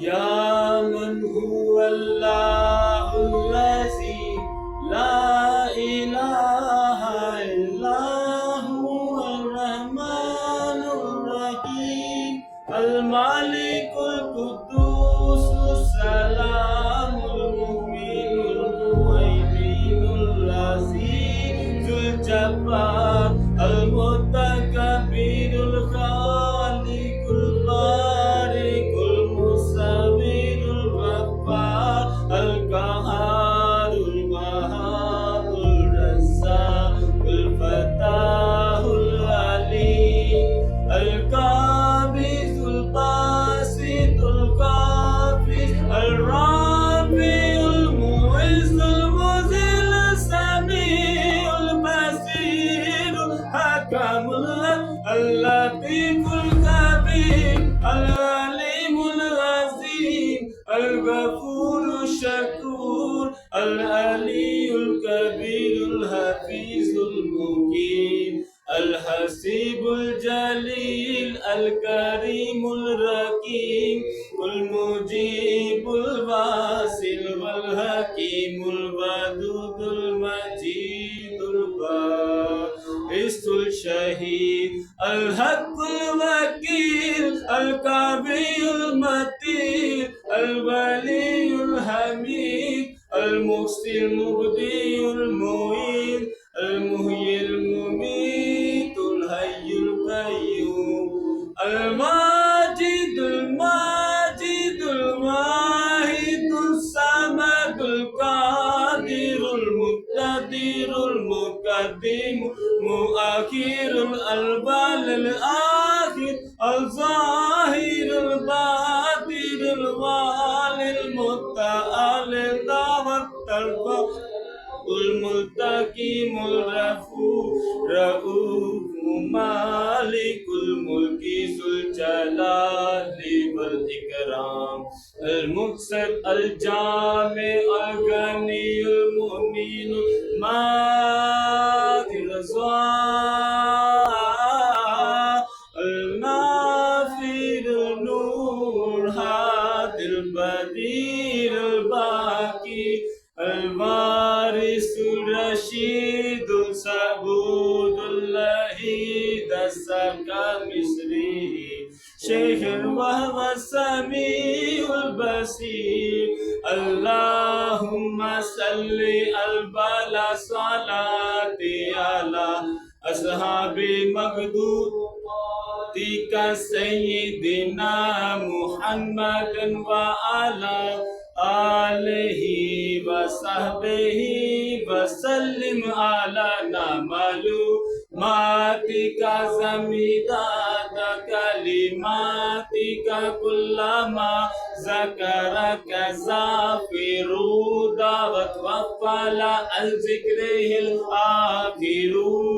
يا من هو الله الذي لا إله إلا هو الرحمن الرحيم الملك القدوس السلام المؤمن المهيمن العزيز ذو الجبار المتكبر الخالق البارئ المصور الغفار القهار الوهاب الرزاق الفتاح العليم القابض الباسط القابض الرافع المعز المذل السميع البصير الحكم اللطيف الخبير العليم العظيم الغفور الشكور العلي الكبير الحفيظ المقيم الحسيب الجليل الكريم الرقيم المجيب الواصل والحكيم الودود المجيد الباعث الشهيد الحق الوكيل القوي المتين الولي الحميد المحسن المبدي المعين المحيي المميت الحي القيوم الماجد الماجد الواحد الصمد القادر المقتدر المقدم مؤخر الأول الآخر الظاهر الباطن الوالي المتعالي التوكل الملتقم الرفوع رؤوف مالك الملك ذو الجلال والإكرام المقصد الجامع الغني المؤمن الماضي الرزاق النافذ النور هادي البدير الباقي الوارث الرشيد الصبود اللهيد السكى مصري شيخ وهو السميع البصير اللهم صل البلا صلاتي على أصحاب مقدوتك سيدنا محمد وعلى آله وصحبه وسلم على معلوماتك زميدات كلماتك كلما ذكرك زافر دعوت وفلا عن ذكره الآخرون